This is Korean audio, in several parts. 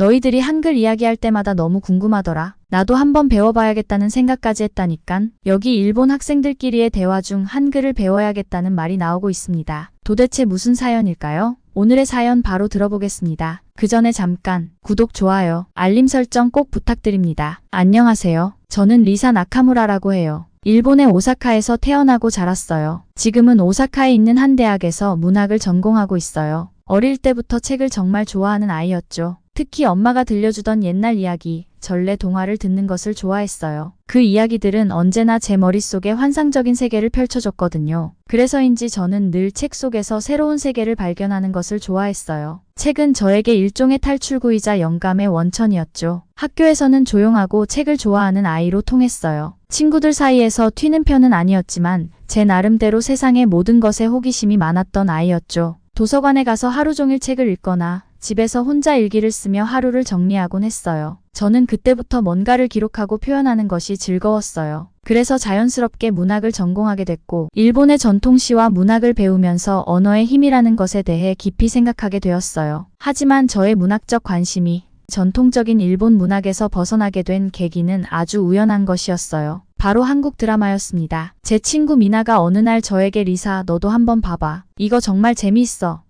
너희들이 한글 이야기할 때마다 너무 궁금하더라. 나도 한번 배워봐야겠다는 생각까지 했다니깐. 여기 일본 학생들끼리의 대화 중 한글을 배워야겠다는 말이 나오고 있습니다. 도대체 무슨 사연일까요? 오늘의 사연 바로 들어보겠습니다. 그 전에 잠깐 구독, 좋아요, 알림 설정 꼭 부탁드립니다. 안녕하세요. 저는 리사 나카무라라고 해요. 일본의 오사카에서 태어나고 자랐어요. 지금은 오사카에 있는 한 대학에서 문학을 전공하고 있어요. 어릴 때부터 책을 정말 좋아하는 아이였죠. 특히 엄마가 들려주던 옛날 이야기, 전래 동화를 듣는 것을 좋아했어요. 그 이야기들은 언제나 제 머릿속에 환상적인 세계를 펼쳐줬거든요. 그래서인지 저는 늘 책 속에서 새로운 세계를 발견하는 것을 좋아했어요. 책은 저에게 일종의 탈출구이자 영감의 원천이었죠. 학교에서는 조용하고 책을 좋아하는 아이로 통했어요. 친구들 사이에서 튀는 편은 아니었지만 제 나름대로 세상의 모든 것에 호기심이 많았던 아이였죠. 도서관에 가서 하루 종일 책을 읽거나 집에서 혼자 일기를 쓰며 하루를 정리하곤 했어요. 저는 그때부터 뭔가를 기록하고 표현하는 것이 즐거웠어요. 그래서 자연스럽게 문학을 전공하게 됐고, 일본의 전통시와 문학을 배우면서 언어의 힘이라는 것에 대해 깊이 생각하게 되었어요. 하지만 저의 문학적 관심이 전통적인 일본 문학에서 벗어나게 된 계기는 아주 우연한 것이었어요. 바로 한국 드라마였습니다. 제 친구 미나가 어느 날 저에게 리사, 너도 한번 봐봐. 이거 정말 재미있어.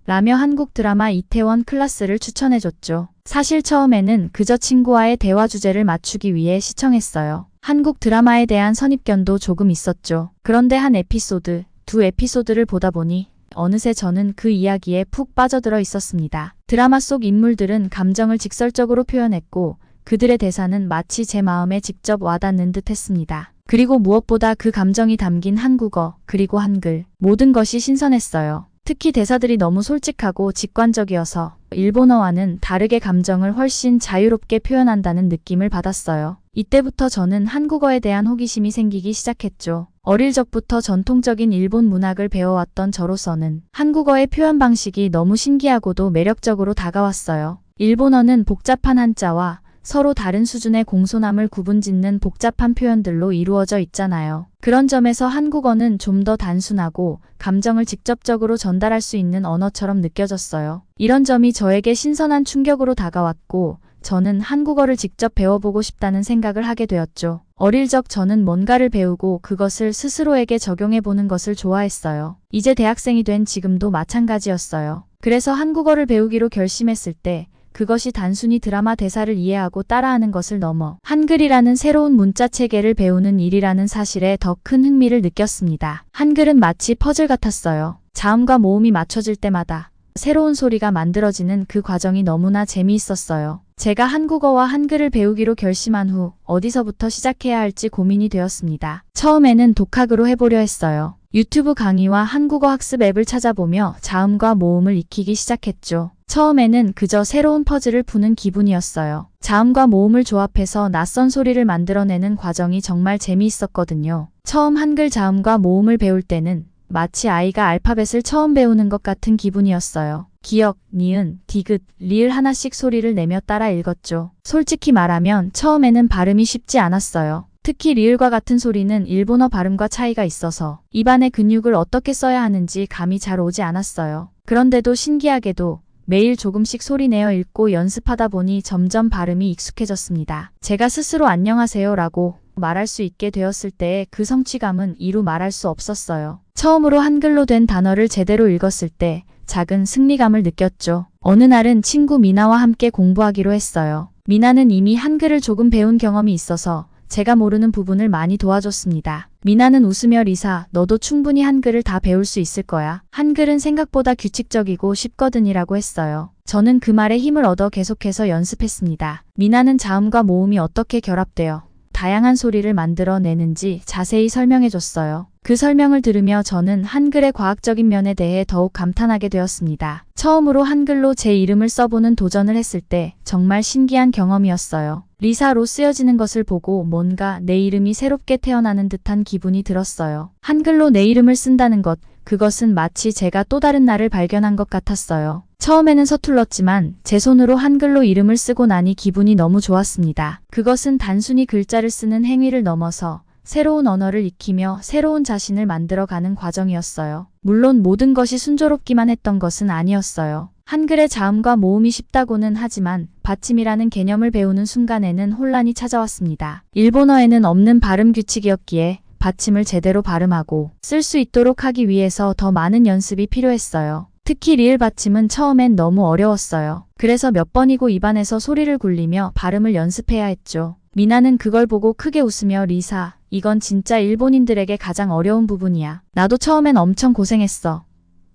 라며 한국 드라마 이태원 클라스를 추천해줬죠. 사실 처음에는 그저 친구와의 대화 주제를 맞추기 위해 시청했어요. 한국 드라마에 대한 선입견도 조금 있었죠. 그런데 한 에피소드, 두 에피소드를 보다 보니 어느새 저는 그 이야기에 푹 빠져들어 있었습니다. 드라마 속 인물들은 감정을 직설적으로 표현했고 그들의 대사는 마치 제 마음에 직접 와닿는 듯 했습니다. 그리고 무엇보다 그 감정이 담긴 한국어, 그리고 한글, 모든 것이 신선했어요. 특히 대사들이 너무 솔직하고 직관적이어서 일본어와는 다르게 감정을 훨씬 자유롭게 표현한다는 느낌을 받았어요. 이때부터 저는 한국어에 대한 호기심이 생기기 시작했죠. 어릴 적부터 전통적인 일본 문학을 배워왔던 저로서는 한국어의 표현 방식이 너무 신기하고도 매력적으로 다가왔어요. 일본어는 복잡한 한자와 서로 다른 수준의 공손함을 구분짓는 복잡한 표현들로 이루어져 있잖아요. 그런 점에서 한국어는 좀 더 단순하고 감정을 직접적으로 전달할 수 있는 언어처럼 느껴졌어요. 이런 점이 저에게 신선한 충격으로 다가왔고 저는 한국어를 직접 배워보고 싶다는 생각을 하게 되었죠. 어릴 적 저는 뭔가를 배우고 그것을 스스로에게 적용해보는 것을 좋아했어요. 이제 대학생이 된 지금도 마찬가지였어요. 그래서 한국어를 배우기로 결심했을 때 그것이 단순히 드라마 대사를 이해하고 따라하는 것을 넘어 한글이라는 새로운 문자 체계를 배우는 일이라는 사실에 더 큰 흥미를 느꼈습니다. 한글은 마치 퍼즐 같았어요. 자음과 모음이 맞춰질 때마다 새로운 소리가 만들어지는 그 과정이 너무나 재미있었어요. 제가 한국어와 한글을 배우기로 결심한 후 어디서부터 시작해야 할지 고민이 되었습니다. 처음에는 독학으로 해보려 했어요. 유튜브 강의와 한국어 학습 앱을 찾아보며 자음과 모음을 익히기 시작했죠. 처음에는 그저 새로운 퍼즐을 푸는 기분이었어요. 자음과 모음을 조합해서 낯선 소리를 만들어내는 과정이 정말 재미있었거든요. 처음 한글 자음과 모음을 배울 때는 마치 아이가 알파벳을 처음 배우는 것 같은 기분이었어요. 기역, 니은, 디귿, 리을 하나씩 소리를 내며 따라 읽었죠. 솔직히 말하면 처음에는 발음이 쉽지 않았어요. 특히 리을과 같은 소리는 일본어 발음과 차이가 있어서 입안의 근육을 어떻게 써야 하는지 감이 잘 오지 않았어요. 그런데도 신기하게도 매일 조금씩 소리내어 읽고 연습하다 보니 점점 발음이 익숙해졌습니다. 제가 스스로 안녕하세요 라고 말할 수 있게 되었을 때의 그 성취감은 이루 말할 수 없었어요. 처음으로 한글로 된 단어를 제대로 읽었을 때 작은 승리감을 느꼈죠. 어느 날은 친구 미나와 함께 공부하기로 했어요. 미나는 이미 한글을 조금 배운 경험이 있어서 제가 모르는 부분을 많이 도와줬습니다. 미나는 웃으며 리사, 너도 충분히 한글을 다 배울 수 있을 거야. 한글은 생각보다 규칙적이고 쉽거든이라고 했어요. 저는 그 말에 힘을 얻어 계속해서 연습했습니다. 미나는 자음과 모음이 어떻게 결합되어 다양한 소리를 만들어내는지 자세히 설명해줬어요. 그 설명을 들으며 저는 한글의 과학적인 면에 대해 더욱 감탄하게 되었습니다. 처음으로 한글로 제 이름을 써보는 도전을 했을 때 정말 신기한 경험이었어요. 리사로 쓰여지는 것을 보고 뭔가 내 이름이 새롭게 태어나는 듯한 기분이 들었어요. 한글로 내 이름을 쓴다는 것, 그것은 마치 제가 또 다른 나를 발견한 것 같았어요. 처음에는 서툴렀지만 제 손으로 한글로 이름을 쓰고 나니 기분이 너무 좋았습니다. 그것은 단순히 글자를 쓰는 행위를 넘어서 새로운 언어를 익히며 새로운 자신을 만들어가는 과정이었어요. 물론 모든 것이 순조롭기만 했던 것은 아니었어요. 한글의 자음과 모음이 쉽다고는 하지만 받침이라는 개념을 배우는 순간에는 혼란이 찾아왔습니다. 일본어에는 없는 발음 규칙이었기에 받침을 제대로 발음하고 쓸 수 있도록 하기 위해서 더 많은 연습이 필요했어요. 특히 리을 받침은 처음엔 너무 어려웠어요. 그래서 몇 번이고 입안에서 소리를 굴리며 발음을 연습해야 했죠. 미나는 그걸 보고 크게 웃으며 리사, 이건 진짜 일본인들에게 가장 어려운 부분이야. 나도 처음엔 엄청 고생했어.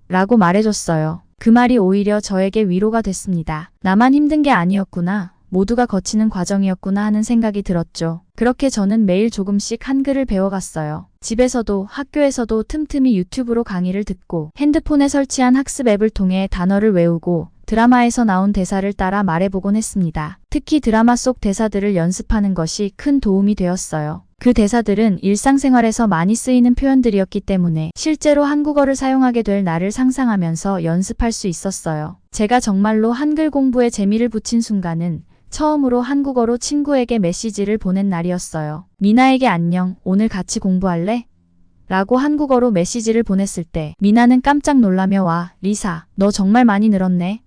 라고 말해줬어요. 그 말이 오히려 저에게 위로가 됐습니다. 나만 힘든 게 아니었구나. 모두가 거치는 과정이었구나 하는 생각이 들었죠. 그렇게 저는 매일 조금씩 한글을 배워갔어요. 집에서도 학교에서도 틈틈이 유튜브로 강의를 듣고 핸드폰에 설치한 학습 앱을 통해 단어를 외우고 드라마에서 나온 대사를 따라 말해보곤 했습니다. 특히 드라마 속 대사들을 연습하는 것이 큰 도움이 되었어요. 그 대사들은 일상생활에서 많이 쓰이는 표현들이었기 때문에 실제로 한국어를 사용하게 될 날을 상상하면서 연습할 수 있었어요. 제가 정말로 한글 공부에 재미를 붙인 순간은 처음으로 한국어로 친구에게 메시지를 보낸 날이었어요. 미나에게 안녕, 오늘 같이 공부할래? 라고 한국어로 메시지를 보냈을 때 미나는 깜짝 놀라며 와, 리사, 너 정말 많이 늘었네?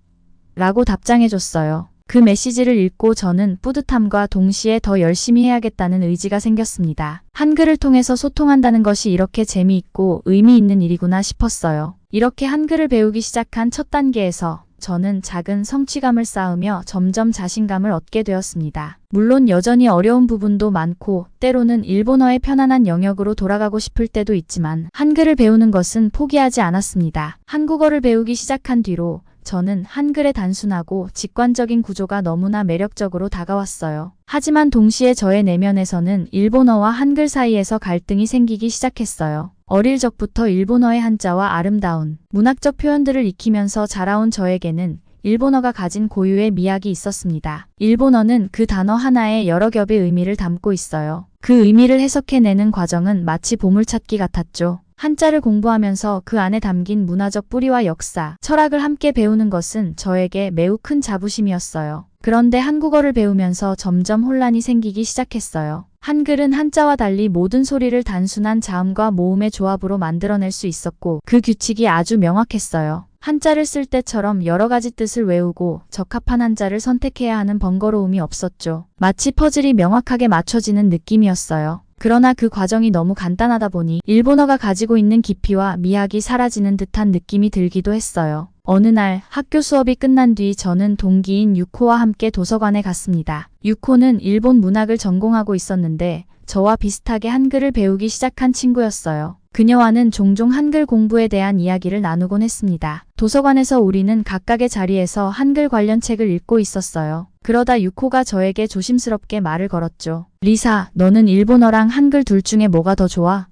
라고 답장해줬어요. 그 메시지를 읽고 저는 뿌듯함과 동시에 더 열심히 해야겠다는 의지가 생겼습니다. 한글을 통해서 소통한다는 것이 이렇게 재미있고 의미 있는 일이구나 싶었어요. 이렇게 한글을 배우기 시작한 첫 단계에서 저는 작은 성취감을 쌓으며 점점 자신감을 얻게 되었습니다. 물론 여전히 어려운 부분도 많고 때로는 일본어의 편안한 영역으로 돌아가고 싶을 때도 있지만 한글을 배우는 것은 포기하지 않았습니다. 한국어를 배우기 시작한 뒤로 저는 한글의 단순하고 직관적인 구조가 너무나 매력적으로 다가왔어요. 하지만 동시에 저의 내면에서는 일본어와 한글 사이에서 갈등이 생기기 시작했어요. 어릴 적부터 일본어의 한자와 아름다운 문학적 표현들을 익히면서 자라온 저에게는 일본어가 가진 고유의 미학이 있었습니다. 일본어는 그 단어 하나에 여러 겹의 의미를 담고 있어요. 그 의미를 해석해내는 과정은 마치 보물찾기 같았죠. 한자를 공부하면서 그 안에 담긴 문화적 뿌리와 역사, 철학을 함께 배우는 것은 저에게 매우 큰 자부심이었어요. 그런데 한국어를 배우면서 점점 혼란이 생기기 시작했어요. 한글은 한자와 달리 모든 소리를 단순한 자음과 모음의 조합으로 만들어낼 수 있었고 그 규칙이 아주 명확했어요. 한자를 쓸 때처럼 여러 가지 뜻을 외우고 적합한 한자를 선택해야 하는 번거로움이 없었죠. 마치 퍼즐이 명확하게 맞춰지는 느낌이었어요. 그러나 그 과정이 너무 간단하다 보니 일본어가 가지고 있는 깊이와 미학이 사라지는 듯한 느낌이 들기도 했어요. 어느 날 학교 수업이 끝난 뒤 저는 동기인 유코와 함께 도서관에 갔습니다. 유코는 일본 문학을 전공하고 있었는데 저와 비슷하게 한글을 배우기 시작한 친구였어요. 그녀와는 종종 한글 공부에 대한 이야기를 나누곤 했습니다. 도서관에서 우리는 각각의 자리에서 한글 관련 책을 읽고 있었어요. 그러다 유코가 저에게 조심스럽게 말을 걸었죠. 리사, 너는 일본어랑 한글 둘 중에 뭐가 더 좋아?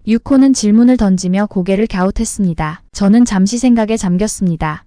유코는 질문을 던지며 고개를 갸웃했습니다. 저는 잠시 생각에 잠겼습니다.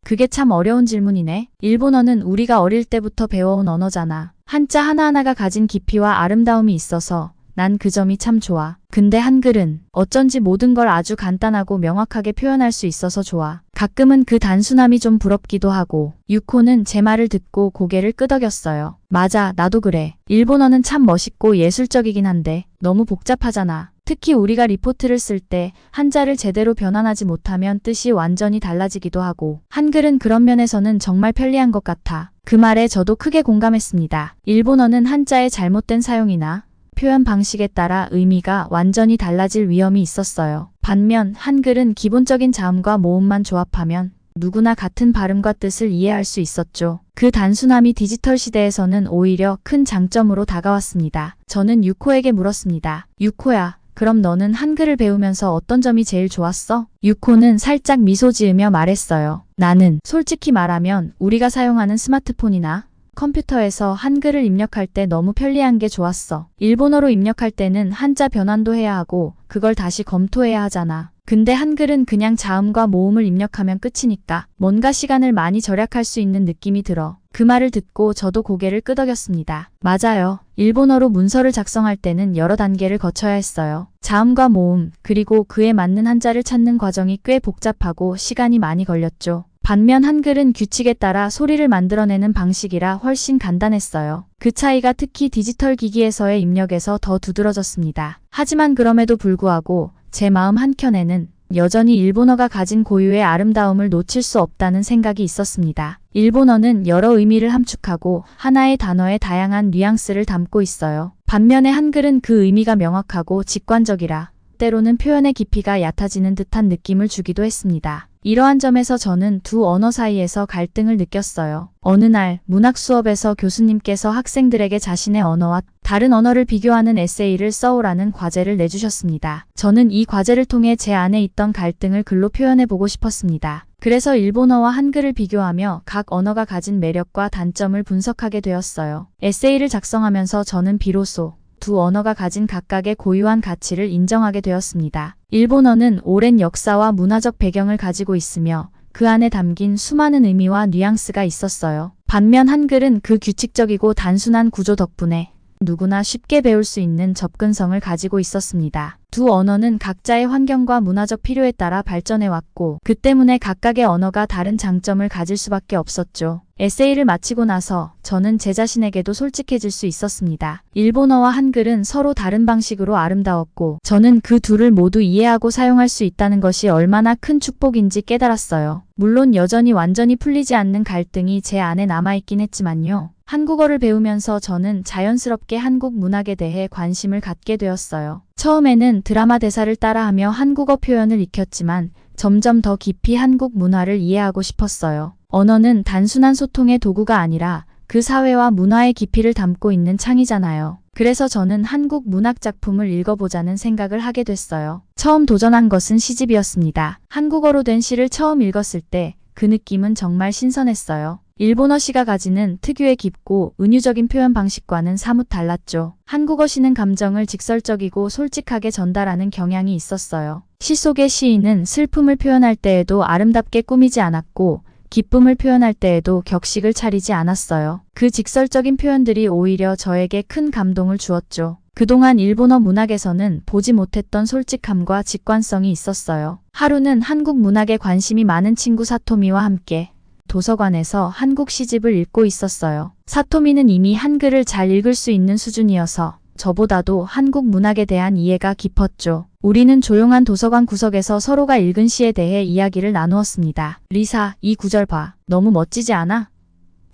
그게 참 어려운 질문이네. 일본어는 우리가 어릴 때부터 배워온 언어잖아. 한자 하나하나가 가진 깊이와 아름다움이 있어서 난 그 점이 참 좋아. 근데 한글은 어쩐지 모든 걸 아주 간단하고 명확하게 표현할 수 있어서 좋아. 가끔은 그 단순함이 좀 부럽기도 하고. 유코는 제 말을 듣고 고개를 끄덕였어요. 맞아, 나도 그래. 일본어는 참 멋있고 예술적이긴 한데 너무 복잡하잖아. 특히 우리가 리포트를 쓸 때 한자를 제대로 변환하지 못하면 뜻이 완전히 달라지기도 하고. 한글은 그런 면에서는 정말 편리한 것 같아. 그 말에 저도 크게 공감했습니다. 일본어는 한자의 잘못된 사용이나 표현 방식에 따라 의미가 완전히 달라질 위험이 있었어요. 반면 한글은 기본적인 자음과 모음만 조합하면 누구나 같은 발음과 뜻을 이해할 수 있었죠. 그 단순함이 디지털 시대에서는 오히려 큰 장점으로 다가왔습니다. 저는 유코에게 물었습니다. 유코야, 그럼 너는 한글을 배우면서 어떤 점이 제일 좋았어? 유코는 살짝 미소 지으며 말했어요. 나는 솔직히 말하면 우리가 사용하는 스마트폰이나 컴퓨터에서 한글을 입력할 때 너무 편리한 게 좋았어. 일본어로 입력할 때는 한자 변환도 해야 하고 그걸 다시 검토해야 하잖아. 근데 한글은 그냥 자음과 모음을 입력하면 끝이니까 뭔가 시간을 많이 절약할 수 있는 느낌이 들어 그 말을 듣고 저도 고개를 끄덕였습니다. 맞아요. 일본어로 문서를 작성할 때는 여러 단계를 거쳐야 했어요. 자음과 모음, 그리고 그에 맞는 한자를 찾는 과정이 꽤 복잡하고 시간이 많이 걸렸죠. 반면 한글은 규칙에 따라 소리를 만들어내는 방식이라 훨씬 간단했어요. 그 차이가 특히 디지털 기기에서의 입력에서 더 두드러졌습니다. 하지만 그럼에도 불구하고 제 마음 한켠에는 여전히 일본어가 가진 고유의 아름다움을 놓칠 수 없다는 생각이 있었습니다. 일본어는 여러 의미를 함축하고 하나의 단어의 다양한 뉘앙스를 담고 있어요. 반면에 한글은 그 의미가 명확하고 직관적이라 때로는 표현의 깊이가 얕아지는 듯한 느낌을 주기도 했습니다. 이러한 점에서 저는 두 언어 사이에서 갈등을 느꼈어요. 어느 날 문학 수업에서 교수님께서 학생들에게 자신의 언어와 다른 언어를 비교하는 에세이를 써오라는 과제를 내주셨습니다. 저는 이 과제를 통해 제 안에 있던 갈등을 글로 표현해보고 싶었습니다. 그래서 일본어와 한글을 비교하며 각 언어가 가진 매력과 단점을 분석하게 되었어요. 에세이를 작성하면서 저는 비로소 두 언어가 가진 각각의 고유한 가치를 인정하게 되었습니다. 일본어는 오랜 역사와 문화적 배경을 가지고 있으며 그 안에 담긴 수많은 의미와 뉘앙스가 있었어요. 반면 한글은 그 규칙적이고 단순한 구조 덕분에 누구나 쉽게 배울 수 있는 접근성을 가지고 있었습니다. 두 언어는 각자의 환경과 문화적 필요에 따라 발전해왔고 그 때문에 각각의 언어가 다른 장점을 가질 수밖에 없었죠. 에세이를 마치고 나서 저는 제 자신에게도 솔직해질 수 있었습니다. 일본어와 한글은 서로 다른 방식으로 아름다웠고 저는 그 둘을 모두 이해하고 사용할 수 있다는 것이 얼마나 큰 축복인지 깨달았어요. 물론 여전히 완전히 풀리지 않는 갈등이 제 안에 남아있긴 했지만요. 한국어를 배우면서 저는 자연스럽게 한국 문학에 대해 관심을 갖게 되었어요. 처음에는 드라마 대사를 따라하며 한국어 표현을 익혔지만 점점 더 깊이 한국 문화를 이해하고 싶었어요. 언어는 단순한 소통의 도구가 아니라 그 사회와 문화의 깊이를 담고 있는 창이잖아요. 그래서 저는 한국 문학 작품을 읽어보자는 생각을 하게 됐어요. 처음 도전한 것은 시집이었습니다. 한국어로 된 시를 처음 읽었을 때 그 느낌은 정말 신선했어요. 일본어 시가 가지는 특유의 깊고 은유적인 표현 방식과는 사뭇 달랐죠. 한국어 시는 감정을 직설적이고 솔직하게 전달하는 경향이 있었어요. 시 속의 시인은 슬픔을 표현할 때에도 아름답게 꾸미지 않았고 기쁨을 표현할 때에도 격식을 차리지 않았어요. 그 직설적인 표현들이 오히려 저에게 큰 감동을 주었죠. 그동안 일본어 문학에서는 보지 못했던 솔직함과 직관성이 있었어요. 하루는 한국 문학에 관심이 많은 친구 사토미와 함께 도서관에서 한국 시집을 읽고 있었어요. 사토미는 이미 한글을 잘 읽을 수 있는 수준이어서 저보다도 한국 문학에 대한 이해가 깊었죠. 우리는 조용한 도서관 구석에서 서로가 읽은 시에 대해 이야기를 나누었습니다. 리사, 이 구절 봐. 너무 멋지지 않아?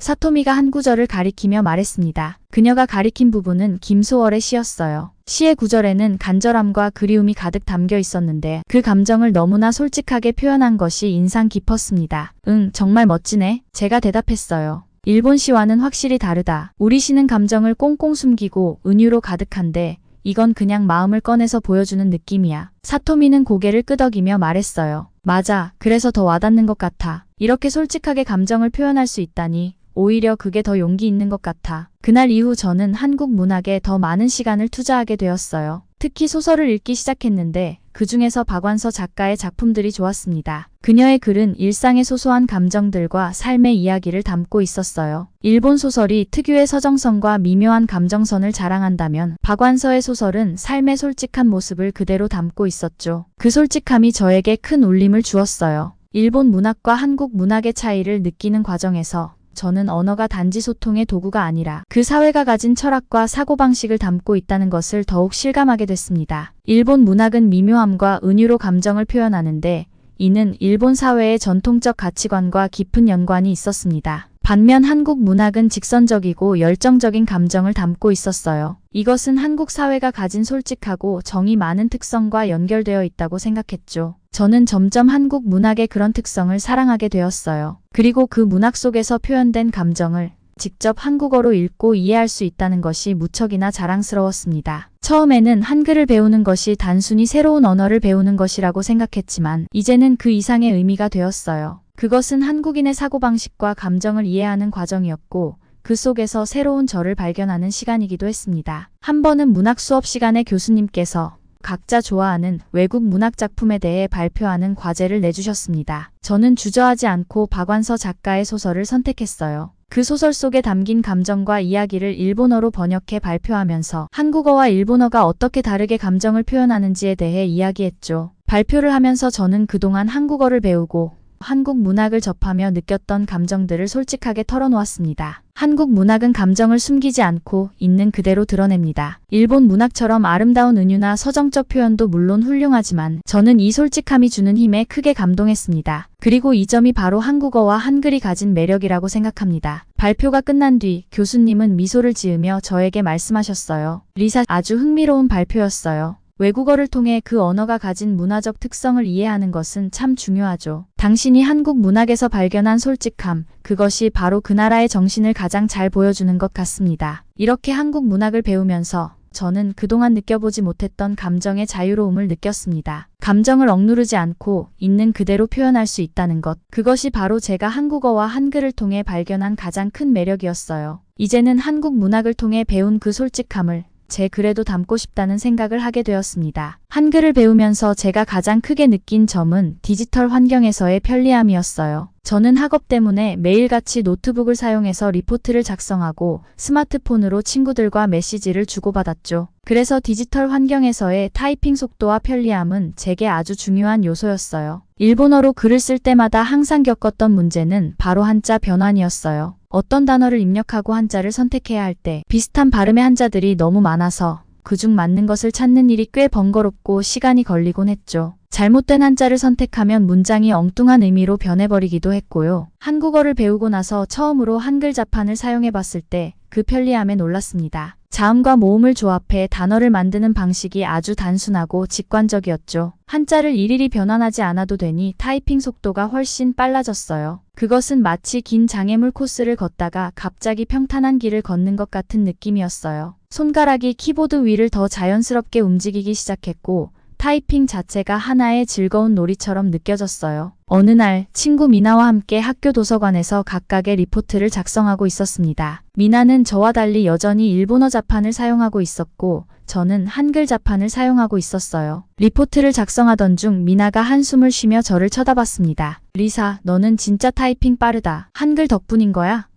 사토미가 한 구절을 가리키며 말했습니다. 그녀가 가리킨 부분은 김소월의 시였어요. 시의 구절에는 간절함과 그리움이 가득 담겨 있었는데 그 감정을 너무나 솔직하게 표현한 것이 인상 깊었습니다. 응, 정말 멋지네. 제가 대답했어요. 일본 시와는 확실히 다르다. 우리 시는 감정을 꽁꽁 숨기고 은유로 가득한데 이건 그냥 마음을 꺼내서 보여주는 느낌이야. 사토미는 고개를 끄덕이며 말했어요. 맞아. 그래서 더 와닿는 것 같아. 이렇게 솔직하게 감정을 표현할 수 있다니 오히려 그게 더 용기 있는 것 같아. 그날 이후 저는 한국 문학에 더 많은 시간을 투자하게 되었어요. 특히 소설을 읽기 시작했는데 그 중에서 박완서 작가의 작품들이 좋았습니다. 그녀의 글은 일상의 소소한 감정들과 삶의 이야기를 담고 있었어요. 일본 소설이 특유의 서정성과 미묘한 감정선을 자랑한다면 박완서의 소설은 삶의 솔직한 모습을 그대로 담고 있었죠. 그 솔직함이 저에게 큰 울림을 주었어요. 일본 문학과 한국 문학의 차이를 느끼는 과정에서 저는 언어가 단지 소통의 도구가 아니라 그 사회가 가진 철학과 사고방식을 담고 있다는 것을 더욱 실감하게 됐습니다. 일본 문학은 미묘함과 은유로 감정을 표현하는데 이는 일본 사회의 전통적 가치관과 깊은 연관이 있었습니다. 반면 한국 문학은 직선적이고 열정적인 감정을 담고 있었어요. 이것은 한국 사회가 가진 솔직하고 정이 많은 특성과 연결되어 있다고 생각했죠. 저는 점점 한국 문학의 그런 특성을 사랑하게 되었어요. 그리고 그 문학 속에서 표현된 감정을 직접 한국어로 읽고 이해할 수 있다는 것이 무척이나 자랑스러웠습니다. 처음에는 한글을 배우는 것이 단순히 새로운 언어를 배우는 것이라고 생각했지만 이제는 그 이상의 의미가 되었어요. 그것은 한국인의 사고방식과 감정을 이해하는 과정이었고 그 속에서 새로운 저를 발견하는 시간이기도 했습니다. 한 번은 문학 수업 시간에 교수님께서 각자 좋아하는 외국 문학작품에 대해 발표하는 과제를 내주셨습니다. 저는 주저하지 않고 박완서 작가의 소설을 선택했어요. 그 소설 속에 담긴 감정과 이야기를 일본어로 번역해 발표하면서 한국어와 일본어가 어떻게 다르게 감정을 표현하는지에 대해 이야기했죠. 발표를 하면서 저는 그동안 한국어를 배우고 한국 문학을 접하며 느꼈던 감정들을 솔직하게 털어놓았습니다. 한국 문학은 감정을 숨기지 않고 있는 그대로 드러냅니다. 일본 문학처럼 아름다운 은유나 서정적 표현도 물론 훌륭하지만 저는 이 솔직함이 주는 힘에 크게 감동했습니다. 그리고 이 점이 바로 한국어와 한글이 가진 매력이라고 생각합니다. 발표가 끝난 뒤 교수님은 미소를 지으며 저에게 말씀하셨어요. 리사, 아주 흥미로운 발표였어요. 외국어를 통해 그 언어가 가진 문화적 특성을 이해하는 것은 참 중요하죠. 당신이 한국 문학에서 발견한 솔직함, 그것이 바로 그 나라의 정신을 가장 잘 보여주는 것 같습니다. 이렇게 한국 문학을 배우면서 저는 그동안 느껴보지 못했던 감정의 자유로움을 느꼈습니다. 감정을 억누르지 않고 있는 그대로 표현할 수 있다는 것, 그것이 바로 제가 한국어와 한글을 통해 발견한 가장 큰 매력이었어요. 이제는 한국 문학을 통해 배운 그 솔직함을 제 글에도 담고 싶다는 생각을 하게 되었습니다. 한글을 배우면서 제가 가장 크게 느낀 점은 디지털 환경에서의 편리함이었어요. 저는 학업 때문에 매일같이 노트북을 사용해서 리포트를 작성하고 스마트폰으로 친구들과 메시지를 주고받았죠. 그래서 디지털 환경에서의 타이핑 속도와 편리함은 제게 아주 중요한 요소였어요. 일본어로 글을 쓸 때마다 항상 겪었던 문제는 바로 한자 변환이었어요. 어떤 단어를 입력하고 한자를 선택해야 할 때 비슷한 발음의 한자들이 너무 많아서 그중 맞는 것을 찾는 일이 꽤 번거롭고 시간이 걸리곤 했죠. 잘못된 한자를 선택하면 문장이 엉뚱한 의미로 변해버리기도 했고요. 한국어를 배우고 나서 처음으로 한글 자판을 사용해봤을 때 그 편리함에 놀랐습니다. 자음과 모음을 조합해 단어를 만드는 방식이 아주 단순하고 직관적이었죠. 한자를 일일이 변환하지 않아도 되니 타이핑 속도가 훨씬 빨라졌어요. 그것은 마치 긴 장애물 코스를 걷다가 갑자기 평탄한 길을 걷는 것 같은 느낌이었어요. 손가락이 키보드 위를 더 자연스럽게 움직이기 시작했고 타이핑 자체가 하나의 즐거운 놀이처럼 느껴졌어요. 어느 날 친구 미나와 함께 학교 도서관에서 각각의 리포트를 작성하고 있었습니다. 미나는 저와 달리 여전히 일본어 자판을 사용하고 있었고 저는 한글 자판을 사용하고 있었어요. 리포트를 작성하던 중 미나가 한숨을 쉬며 저를 쳐다봤습니다. 리사, 너는 진짜 타이핑 빠르다. 한글 덕분인 거야?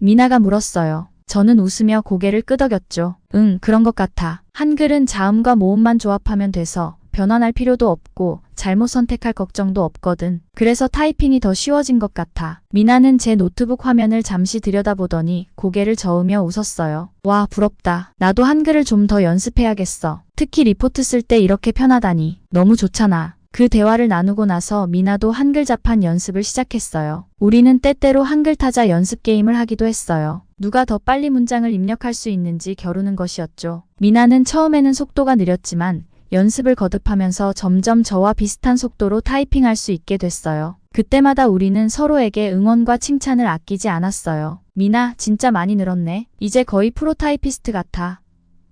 미나가 물었어요. 저는 웃으며 고개를 끄덕였죠. 응, 그런 것 같아. 한글은 자음과 모음만 조합하면 돼서 변환할 필요도 없고 잘못 선택할 걱정도 없거든. 그래서 타이핑이 더 쉬워진 것 같아. 미나는 제 노트북 화면을 잠시 들여다보더니 고개를 저으며 웃었어요. 와, 부럽다. 나도 한글을 좀 더 연습해야겠어. 특히 리포트 쓸 때 이렇게 편하다니. 너무 좋잖아. 그 대화를 나누고 나서 미나도 한글 자판 연습을 시작했어요. 우리는 때때로 한글 타자 연습 게임을 하기도 했어요. 누가 더 빨리 문장을 입력할 수 있는지 겨루는 것이었죠. 미나는 처음에는 속도가 느렸지만 연습을 거듭하면서 점점 저와 비슷한 속도로 타이핑할 수 있게 됐어요. 그때마다 우리는 서로에게 응원과 칭찬을 아끼지 않았어요. 미나, 진짜 많이 늘었네. 이제 거의 프로타이피스트 같아.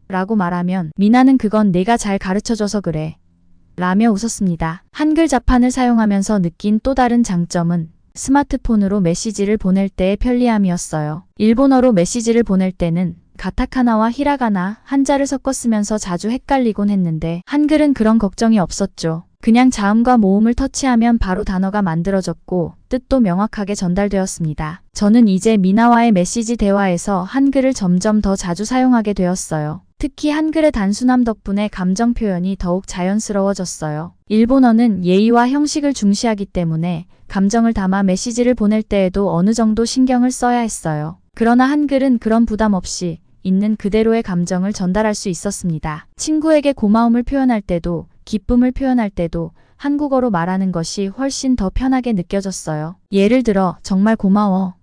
라고 말하면 미나는 그건 내가 잘 가르쳐줘서 그래. 라며 웃었습니다. 한글 자판을 사용하면서 느낀 또 다른 장점은 스마트폰으로 메시지를 보낼 때의 편리함이었어요. 일본어로 메시지를 보낼 때는 가타카나와 히라가나, 한자를 섞어 쓰면서 자주 헷갈리곤 했는데 한글은 그런 걱정이 없었죠. 그냥 자음과 모음을 터치하면 바로 단어가 만들어졌고 뜻도 명확하게 전달되었습니다. 저는 이제 미나와의 메시지 대화에서 한글을 점점 더 자주 사용하게 되었어요. 특히 한글의 단순함 덕분에 감정 표현이 더욱 자연스러워졌어요. 일본어는 예의와 형식을 중시하기 때문에 감정을 담아 메시지를 보낼 때에도 어느 정도 신경을 써야 했어요. 그러나 한글은 그런 부담 없이 있는 그대로의 감정을 전달할 수 있었습니다. 친구에게 고마움을 표현할 때도 기쁨을 표현할 때도 한국어로 말하는 것이 훨씬 더 편하게 느껴졌어요. 예를 들어 정말 고마워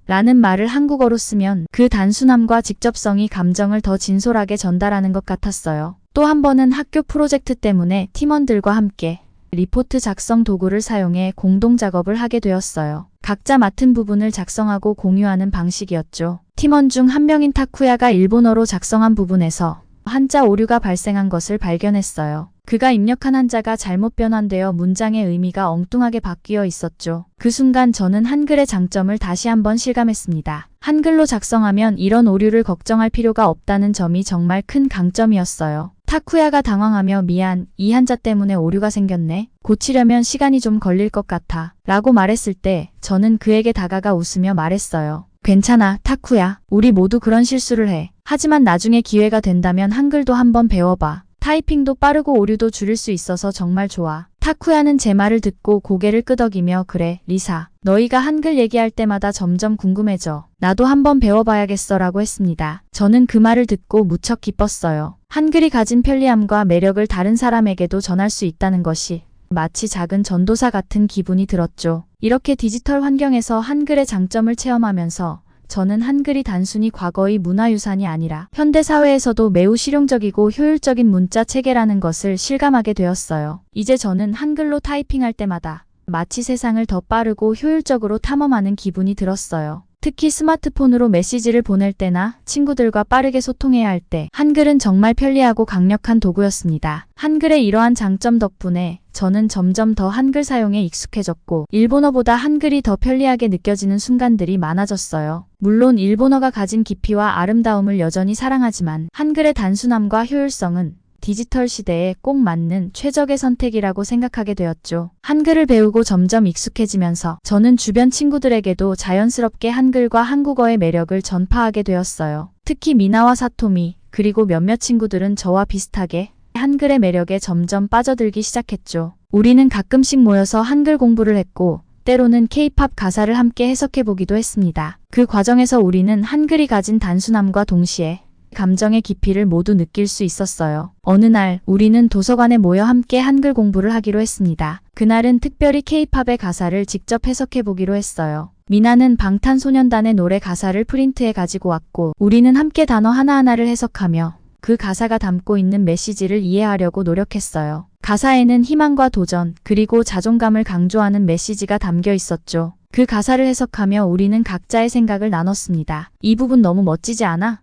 라는 말을 한국어로 쓰면 그 단순함과 직접성이 감정을 더 진솔하게 전달하는 것 같았어요. 또 한 번은 학교 프로젝트 때문에 팀원들과 함께 리포트 작성 도구를 사용해 공동 작업을 하게 되었어요. 각자 맡은 부분을 작성하고 공유하는 방식이었죠. 팀원 중 한 명인 타쿠야가 일본어로 작성한 부분에서 한자 오류가 발생한 것을 발견했어요. 그가 입력한 한자가 잘못 변환되어 문장의 의미가 엉뚱하게 바뀌어 있었죠. 그 순간 저는 한글의 장점을 다시 한번 실감했습니다. 한글로 작성하면 이런 오류를 걱정할 필요가 없다는 점이 정말 큰 강점이었어요. 타쿠야가 당황하며 미안, 이 한자 때문에 오류가 생겼네. 고치려면 시간이 좀 걸릴 것 같아. 라고 말했을 때 저는 그에게 다가가 웃으며 말했어요. 괜찮아, 타쿠야. 우리 모두 그런 실수를 해. 하지만 나중에 기회가 된다면 한글도 한번 배워봐. 타이핑도 빠르고 오류도 줄일 수 있어서 정말 좋아. 타쿠야는 제 말을 듣고 고개를 끄덕이며 그래, 리사. 너희가 한글 얘기할 때마다 점점 궁금해져. 나도 한번 배워봐야겠어 라고 했습니다. 저는 그 말을 듣고 무척 기뻤어요. 한글이 가진 편리함과 매력을 다른 사람에게도 전할 수 있다는 것이 마치 작은 전도사 같은 기분이 들었죠. 이렇게 디지털 환경에서 한글의 장점을 체험하면서 저는 한글이 단순히 과거의 문화유산이 아니라 현대사회에서도 매우 실용적이고 효율적인 문자 체계라는 것을 실감하게 되었어요. 이제 저는 한글로 타이핑할 때마다 마치 세상을 더 빠르고 효율적으로 탐험하는 기분이 들었어요. 특히 스마트폰으로 메시지를 보낼 때나 친구들과 빠르게 소통해야 할 때 한글은 정말 편리하고 강력한 도구였습니다. 한글의 이러한 장점 덕분에 저는 점점 더 한글 사용에 익숙해졌고 일본어보다 한글이 더 편리하게 느껴지는 순간들이 많아졌어요. 물론 일본어가 가진 깊이와 아름다움을 여전히 사랑하지만 한글의 단순함과 효율성은 디지털 시대에 꼭 맞는 최적의 선택이라고 생각하게 되었죠. 한글을 배우고 점점 익숙해지면서 저는 주변 친구들에게도 자연스럽게 한글과 한국어의 매력을 전파하게 되었어요. 특히 미나와 사토미, 그리고 몇몇 친구들은 저와 비슷하게 한글의 매력에 점점 빠져들기 시작했죠. 우리는 가끔씩 모여서 한글 공부를 했고 때로는 K-팝 가사를 함께 해석해보기도 했습니다. 그 과정에서 우리는 한글이 가진 단순함과 동시에 감정의 깊이를 모두 느낄 수 있었어요. 어느 날 우리는 도서관에 모여 함께 한글 공부를 하기로 했습니다. 그날은 특별히 K-팝의 가사를 직접 해석해보기로 했어요. 미나는 방탄소년단의 노래 가사를 프린트해 가지고 왔고 우리는 함께 단어 하나하나를 해석하며 그 가사가 담고 있는 메시지를 이해하려고 노력했어요. 가사에는 희망과 도전, 그리고 자존감을 강조하는 메시지가 담겨 있었죠. 그 가사를 해석하며 우리는 각자의 생각을 나눴습니다. 이 부분 너무 멋지지 않아?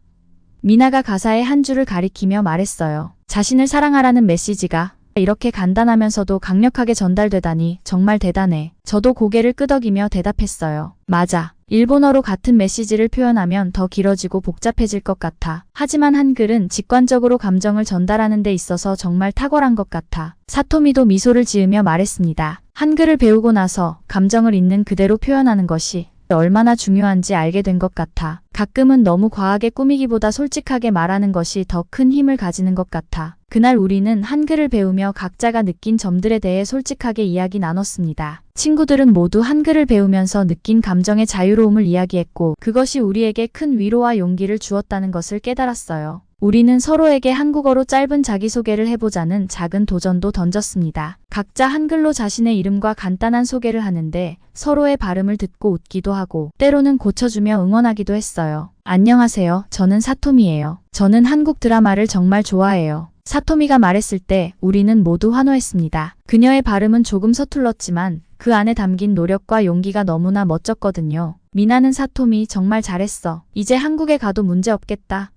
미나가 가사의 한 줄을 가리키며 말했어요. 자신을 사랑하라는 메시지가 이렇게 간단하면서도 강력하게 전달되다니 정말 대단해. 저도 고개를 끄덕이며 대답했어요. 맞아. 일본어로 같은 메시지를 표현하면 더 길어지고 복잡해질 것 같아. 하지만 한글은 직관적으로 감정을 전달하는 데 있어서 정말 탁월한 것 같아. 사토미도 미소를 지으며 말했습니다. 한글을 배우고 나서 감정을 있는 그대로 표현하는 것이 얼마나 중요한지 알게 된 것 같아. 가끔은 너무 과하게 꾸미기보다 솔직하게 말하는 것이 더 큰 힘을 가지는 것 같아. 그날 우리는 한글을 배우며 각자가 느낀 점들에 대해 솔직하게 이야기 나눴습니다. 친구들은 모두 한글을 배우면서 느낀 감정의 자유로움을 이야기했고 그것이 우리에게 큰 위로와 용기를 주었다는 것을 깨달았어요. 우리는 서로에게 한국어로 짧은 자기소개를 해보자는 작은 도전도 던졌습니다. 각자 한글로 자신의 이름과 간단한 소개를 하는데 서로의 발음을 듣고 웃기도 하고 때로는 고쳐주며 응원하기도 했어요. 안녕하세요. 저는 사토미예요. 저는 한국 드라마를 정말 좋아해요. 사토미가 말했을 때 우리는 모두 환호했습니다. 그녀의 발음은 조금 서툴렀지만 그 안에 담긴 노력과 용기가 너무나 멋졌거든요. 미나는 사토미 정말 잘했어. 이제 한국에 가도 문제 없겠다.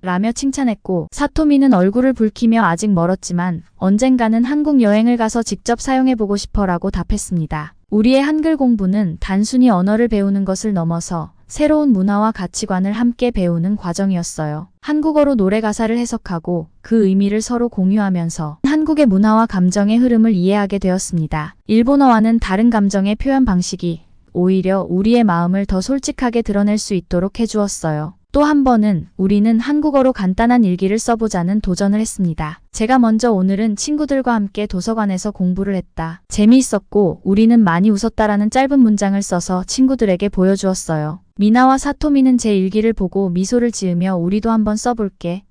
라며 칭찬했고 사토미는 얼굴을 붉히며 아직 멀었지만 언젠가는 한국 여행을 가서 직접 사용해보고 싶어 라고 답했습니다. 우리의 한글 공부는 단순히 언어를 배우는 것을 넘어서 새로운 문화와 가치관을 함께 배우는 과정이었어요. 한국어로 노래 가사를 해석하고 그 의미를 서로 공유하면서 한국의 문화와 감정의 흐름을 이해하게 되었습니다. 일본어와는 다른 감정의 표현 방식이 오히려 우리의 마음을 더 솔직하게 드러낼 수 있도록 해주었어요. 또 한 번은 우리는 한국어로 간단한 일기를 써보자는 도전을 했습니다. 제가 먼저 오늘은 친구들과 함께 도서관에서 공부를 했다. 재미있었고 우리는 많이 웃었다라는 짧은 문장을 써서 친구들에게 보여주었어요. 미나와 사토미는 제 일기를 보고 미소를 지으며 우리도 한번 써볼게.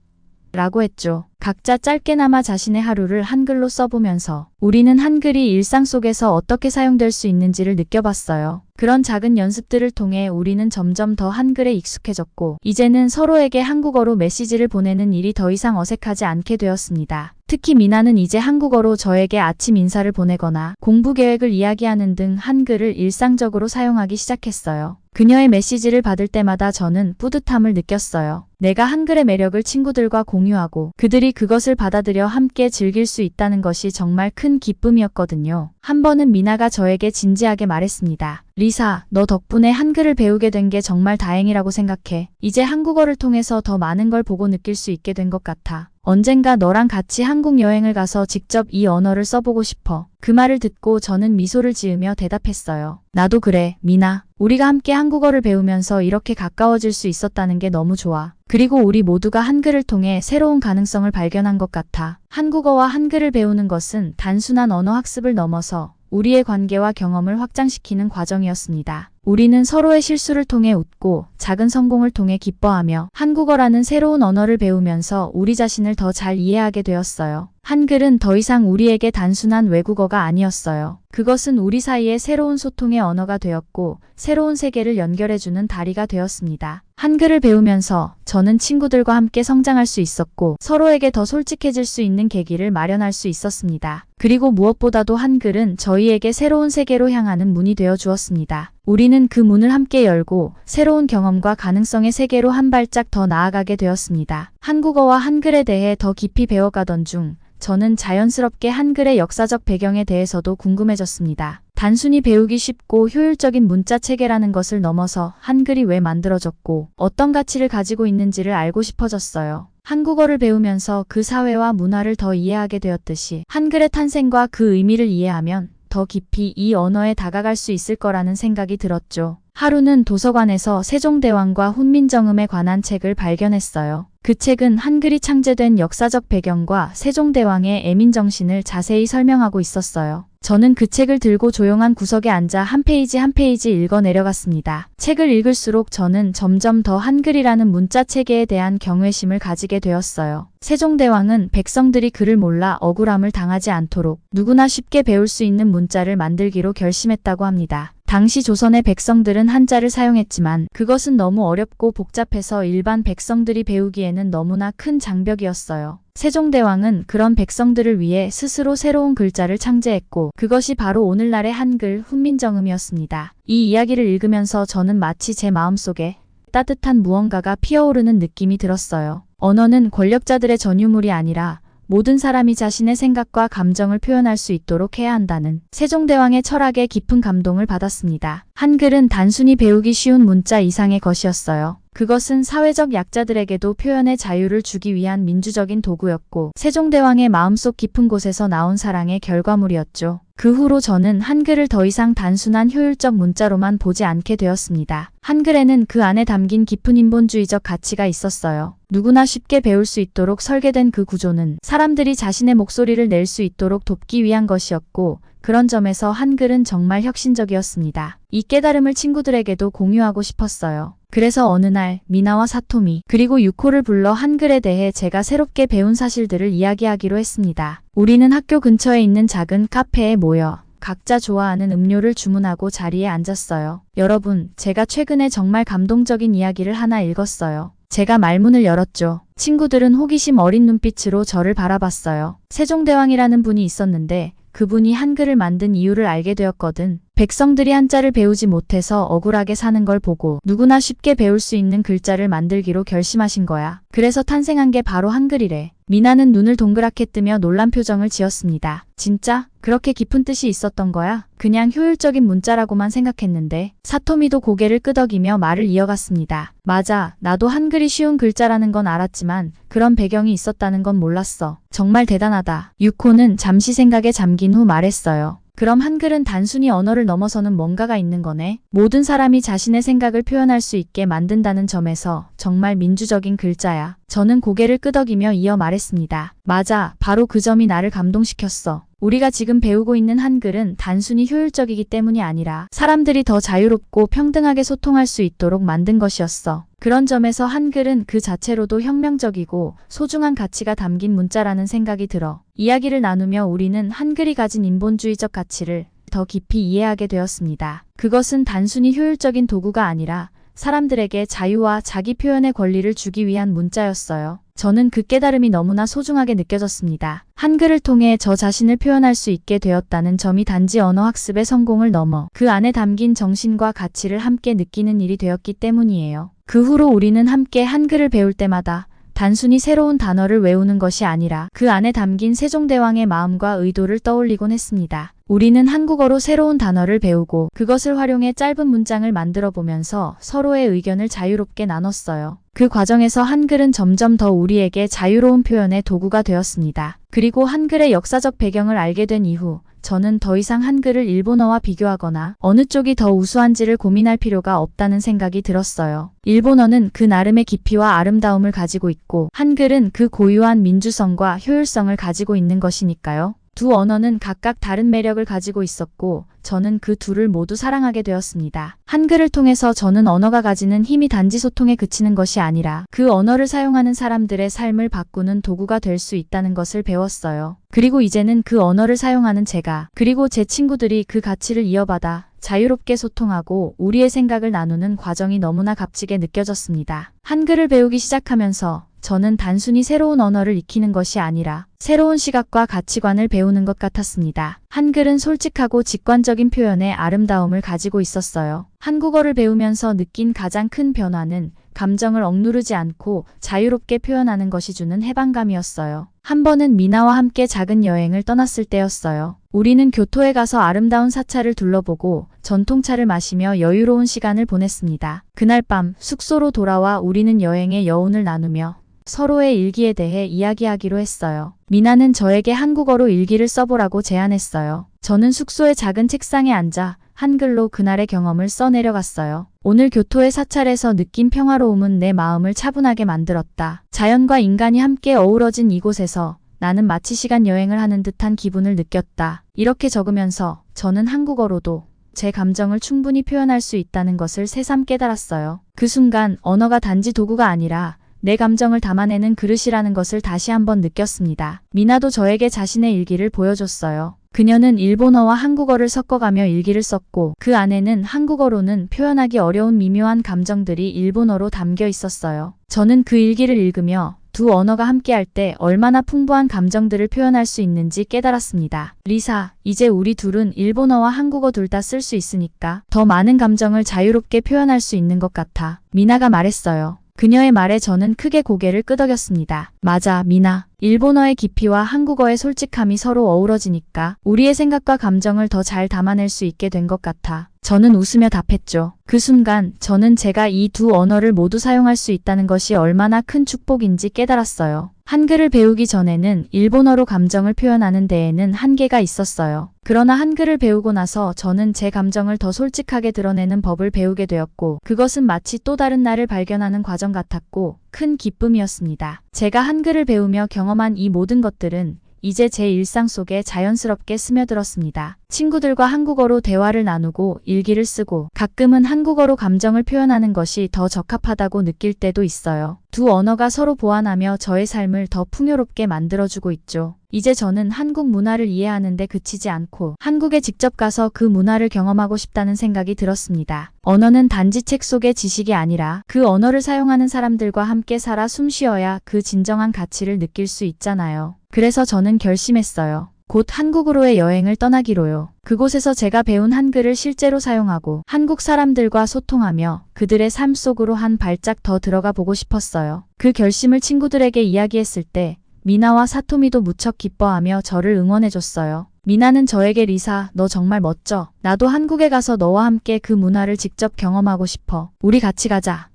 라고 했죠. 각자 짧게나마 자신의 하루를 한글로 써보면서 우리는 한글이 일상 속에서 어떻게 사용될 수 있는지를 느껴봤어요. 그런 작은 연습들을 통해 우리는 점점 더 한글에 익숙해졌고 이제는 서로에게 한국어로 메시지를 보내는 일이 더 이상 어색하지 않게 되었습니다. 특히 미나는 이제 한국어로 저에게 아침 인사를 보내거나 공부 계획을 이야기하는 등 한글을 일상적으로 사용하기 시작했어요. 그녀의 메시지를 받을 때마다 저는 뿌듯함을 느꼈어요. 내가 한글의 매력을 친구들과 공유하고 그들이 그것을 받아들여 함께 즐길 수 있다는 것이 정말 큰 기쁨이었거든요. 한 번은 미나가 저에게 진지하게 말했습니다. 리사, 너 덕분에 한글을 배우게 된 게 정말 다행이라고 생각해. 이제 한국어를 통해서 더 많은 걸 보고 느낄 수 있게 된 것 같아. 언젠가 너랑 같이 한국 여행을 가서 직접 이 언어를 써보고 싶어. 그 말을 듣고 저는 미소를 지으며 대답했어요. 나도 그래, 미나. 우리가 함께 한국어를 배우면서 이렇게 가까워질 수 있었다는 게 너무 좋아. 그리고 우리 모두가 한글을 통해 새로운 가능성을 발견한 것 같아. 한국어와 한글을 배우는 것은 단순한 언어 학습을 넘어서 우리의 관계와 경험을 확장시키는 과정이었습니다. 우리는 서로의 실수를 통해 웃고 작은 성공을 통해 기뻐하며 한국어라는 새로운 언어를 배우면서 우리 자신을 더 잘 이해하게 되었어요. 한글은 더 이상 우리에게 단순한 외국어가 아니었어요. 그것은 우리 사이의 새로운 소통의 언어가 되었고 새로운 세계를 연결해주는 다리가 되었습니다. 한글을 배우면서 저는 친구들과 함께 성장할 수 있었고 서로에게 더 솔직해질 수 있는 계기를 마련할 수 있었습니다. 그리고 무엇보다도 한글은 저희에게 새로운 세계로 향하는 문이 되어 주었습니다. 우리는 그 문을 함께 열고 새로운 경험과 가능성의 세계로 한 발짝 더 나아가게 되었습니다. 한국어와 한글에 대해 더 깊이 배워가던 중 저는 자연스럽게 한글의 역사적 배경에 대해서도 궁금해졌습니다. 단순히 배우기 쉽고 효율적인 문자 체계라는 것을 넘어서 한글이 왜 만들어졌고 어떤 가치를 가지고 있는지를 알고 싶어졌어요. 한국어를 배우면서 그 사회와 문화를 더 이해하게 되었듯이 한글의 탄생과 그 의미를 이해하면 더 깊이 이 언어에 다가갈 수 있을 거라는 생각이 들었죠. 하루는 도서관에서 세종대왕과 훈민정음에 관한 책을 발견했어요. 그 책은 한글이 창제된 역사적 배경과 세종대왕의 애민정신을 자세히 설명하고 있었어요. 저는 그 책을 들고 조용한 구석에 앉아 한 페이지 한 페이지 읽어 내려갔습니다. 책을 읽을수록 저는 점점 더 한글이라는 문자 체계에 대한 경외심을 가지게 되었어요. 세종대왕은 백성들이 글을 몰라 억울함을 당하지 않도록 누구나 쉽게 배울 수 있는 문자를 만들기로 결심했다고 합니다. 당시 조선의 백성들은 한자를 사용했지만 그것은 너무 어렵고 복잡해서 일반 백성들이 배우기에는 너무나 큰 장벽이었어요. 세종대왕은 그런 백성들을 위해 스스로 새로운 글자를 창제했고 그것이 바로 오늘날의 한글 훈민정음이었습니다. 이 이야기를 읽으면서 저는 마치 제 마음속에 따뜻한 무언가가 피어오르는 느낌이 들었어요. 언어는 권력자들의 전유물이 아니라 모든 사람이 자신의 생각과 감정을 표현할 수 있도록 해야 한다는 세종대왕의 철학에 깊은 감동을 받았습니다. 한글은 단순히 배우기 쉬운 문자 이상의 것이었어요. 그것은 사회적 약자들에게도 표현의 자유를 주기 위한 민주적인 도구였고 세종대왕의 마음속 깊은 곳에서 나온 사랑의 결과물이었죠. 그 후로 저는 한글을 더 이상 단순한 효율적 문자로만 보지 않게 되었습니다. 한글에는 그 안에 담긴 깊은 인본주의적 가치가 있었어요. 누구나 쉽게 배울 수 있도록 설계된 그 구조는 사람들이 자신의 목소리를 낼 수 있도록 돕기 위한 것이었고 그런 점에서 한글은 정말 혁신적이었습니다. 이 깨달음을 친구들에게도 공유하고 싶었어요. 그래서 어느 날 미나와 사토미 그리고 유코를 불러 한글에 대해 제가 새롭게 배운 사실들을 이야기하기로 했습니다. 우리는 학교 근처에 있는 작은 카페에 모여 각자 좋아하는 음료를 주문하고 자리에 앉았어요. 여러분, 제가 최근에 정말 감동적인 이야기를 하나 읽었어요. 제가 말문을 열었죠. 친구들은 호기심 어린 눈빛으로 저를 바라봤어요. 세종대왕이라는 분이 있었는데 그분이 한글을 만든 이유를 알게 되었거든. 백성들이 한자를 배우지 못해서 억울하게 사는 걸 보고 누구나 쉽게 배울 수 있는 글자를 만들기로 결심하신 거야. 그래서 탄생한 게 바로 한글이래. 미나는 눈을 동그랗게 뜨며 놀란 표정을 지었습니다. 진짜? 그렇게 깊은 뜻이 있었던 거야? 그냥 효율적인 문자라고만 생각했는데. 사토미도 고개를 끄덕이며 말을 이어갔습니다. 맞아. 나도 한글이 쉬운 글자라는 건 알았지만 그런 배경이 있었다는 건 몰랐어. 정말 대단하다. 유코는 잠시 생각에 잠긴 후 말했어요. 그럼 한글은 단순히 언어를 넘어서는 뭔가가 있는 거네. 모든 사람이 자신의 생각을 표현할 수 있게 만든다는 점에서 정말 민주적인 글자야. 저는 고개를 끄덕이며 이어 말했습니다. 맞아. 바로 그 점이 나를 감동시켰어. 우리가 지금 배우고 있는 한글은 단순히 효율적이기 때문이 아니라 사람들이 더 자유롭고 평등하게 소통할 수 있도록 만든 것이었어. 그런 점에서 한글은 그 자체로도 혁명적이고 소중한 가치가 담긴 문자라는 생각이 들어. 이야기를 나누며 우리는 한글이 가진 인본주의적 가치를 더 깊이 이해하게 되었습니다. 그것은 단순히 효율적인 도구가 아니라 사람들에게 자유와 자기 표현의 권리를 주기 위한 문자였어요. 저는 그 깨달음이 너무나 소중하게 느껴졌습니다. 한글을 통해 저 자신을 표현할 수 있게 되었다는 점이 단지 언어 학습의 성공을 넘어 그 안에 담긴 정신과 가치를 함께 느끼는 일이 되었기 때문이에요. 그 후로 우리는 함께 한글을 배울 때마다 단순히 새로운 단어를 외우는 것이 아니라 그 안에 담긴 세종대왕의 마음과 의도를 떠올리곤 했습니다. 우리는 한국어로 새로운 단어를 배우고 그것을 활용해 짧은 문장을 만들어 보면서 서로의 의견을 자유롭게 나눴어요. 그 과정에서 한글은 점점 더 우리에게 자유로운 표현의 도구가 되었습니다. 그리고 한글의 역사적 배경을 알게 된 이후 저는 더 이상 한글을 일본어와 비교하거나 어느 쪽이 더 우수한지를 고민할 필요가 없다는 생각이 들었어요. 일본어는 그 나름의 깊이와 아름다움을 가지고 있고 한글은 그 고유한 민주성과 효율성을 가지고 있는 것이니까요. 두 언어는 각각 다른 매력을 가지고 있었고 저는 그 둘을 모두 사랑하게 되었습니다. 한글을 통해서 저는 언어가 가지는 힘이 단지 소통에 그치는 것이 아니라 그 언어를 사용하는 사람들의 삶을 바꾸는 도구가 될 수 있다는 것을 배웠어요. 그리고 이제는 그 언어를 사용하는 제가 그리고 제 친구들이 그 가치를 이어받아 자유롭게 소통하고 우리의 생각을 나누는 과정이 너무나 값지게 느껴졌습니다. 한글을 배우기 시작하면서 저는 단순히 새로운 언어를 익히는 것이 아니라 새로운 시각과 가치관을 배우는 것 같았습니다. 한글은 솔직하고 직관적인 표현의 아름다움을 가지고 있었어요. 한국어를 배우면서 느낀 가장 큰 변화는 감정을 억누르지 않고 자유롭게 표현하는 것이 주는 해방감이었어요. 한 번은 미나와 함께 작은 여행을 떠났을 때였어요. 우리는 교토에 가서 아름다운 사찰을 둘러보고 전통차를 마시며 여유로운 시간을 보냈습니다. 그날 밤 숙소로 돌아와 우리는 여행의 여운을 나누며 서로의 일기에 대해 이야기하기로 했어요. 미나는 저에게 한국어로 일기를 써보라고 제안했어요. 저는 숙소의 작은 책상에 앉아 한글로 그날의 경험을 써내려갔어요. 오늘 교토의 사찰에서 느낀 평화로움은 내 마음을 차분하게 만들었다. 자연과 인간이 함께 어우러진 이곳에서 나는 마치 시간 여행을 하는 듯한 기분을 느꼈다. 이렇게 적으면서 저는 한국어로도 제 감정을 충분히 표현할 수 있다는 것을 새삼 깨달았어요. 그 순간 언어가 단지 도구가 아니라 내 감정을 담아내는 그릇이라는 것을 다시 한번 느꼈습니다. 미나도 저에게 자신의 일기를 보여줬어요. 그녀는 일본어와 한국어를 섞어가며 일기를 썼고 그 안에는 한국어로는 표현하기 어려운 미묘한 감정들이 일본어로 담겨 있었어요. 저는 그 일기를 읽으며 두 언어가 함께할 때 얼마나 풍부한 감정들을 표현할 수 있는지 깨달았습니다. 리사, 이제 우리 둘은 일본어와 한국어 둘 다 쓸 수 있으니까 더 많은 감정을 자유롭게 표현할 수 있는 것 같아. 미나가 말했어요. 그녀의 말에 저는 크게 고개를 끄덕였습니다. 맞아, 미나. 일본어의 깊이와 한국어의 솔직함이 서로 어우러지니까 우리의 생각과 감정을 더 잘 담아낼 수 있게 된 것 같아. 저는 웃으며 답했죠. 그 순간 저는 제가 이 두 언어를 모두 사용할 수 있다는 것이 얼마나 큰 축복인지 깨달았어요. 한글을 배우기 전에는 일본어로 감정을 표현하는 데에는 한계가 있었어요. 그러나 한글을 배우고 나서 저는 제 감정을 더 솔직하게 드러내는 법을 배우게 되었고 그것은 마치 또 다른 나를 발견하는 과정 같았고 큰 기쁨이었습니다. 제가 한글을 배우며 경험한 이 모든 것들은 이제 제 일상 속에 자연스럽게 스며들었습니다. 친구들과 한국어로 대화를 나누고 일기를 쓰고 가끔은 한국어로 감정을 표현하는 것이 더 적합하다고 느낄 때도 있어요. 두 언어가 서로 보완하며 저의 삶을 더 풍요롭게 만들어주고 있죠. 이제 저는 한국 문화를 이해하는 데 그치지 않고 한국에 직접 가서 그 문화를 경험하고 싶다는 생각이 들었습니다. 언어는 단지 책 속의 지식이 아니라 그 언어를 사용하는 사람들과 함께 살아 숨 쉬어야 그 진정한 가치를 느낄 수 있잖아요. 그래서 저는 결심했어요. 곧 한국으로의 여행을 떠나기로요. 그곳에서 제가 배운 한글을 실제로 사용하고 한국 사람들과 소통하며 그들의 삶 속으로 한 발짝 더 들어가 보고 싶었어요. 그 결심을 친구들에게 이야기했을 때 미나와 사토미도 무척 기뻐하며 저를 응원해줬어요. 미나는 저에게 리사, 너 정말 멋져. 나도 한국에 가서 너와 함께 그 문화를 직접 경험하고 싶어. 우리 같이 가자.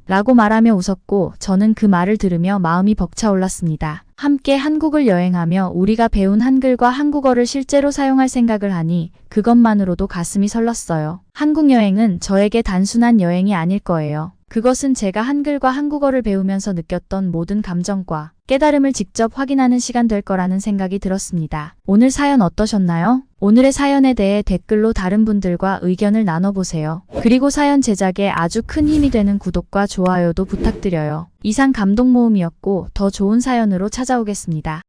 라고 말하며 웃었고 저는 그 말을 들으며 마음이 벅차올랐습니다. 함께 한국을 여행하며 우리가 배운 한글과 한국어를 실제로 사용할 생각을 하니 그것만으로도 가슴이 설렜어요. 한국 여행은 저에게 단순한 여행이 아닐 거예요. 그것은 제가 한글과 한국어를 배우면서 느꼈던 모든 감정과 깨달음을 직접 확인하는 시간 될 거라는 생각이 들었습니다. 오늘 사연 어떠셨나요? 오늘의 사연에 대해 댓글로 다른 분들과 의견을 나눠보세요. 그리고 사연 제작에 아주 큰 힘이 되는 구독과 좋아요도 부탁드려요. 이상 감동 모음이었고 더 좋은 사연으로 찾아오겠습니다.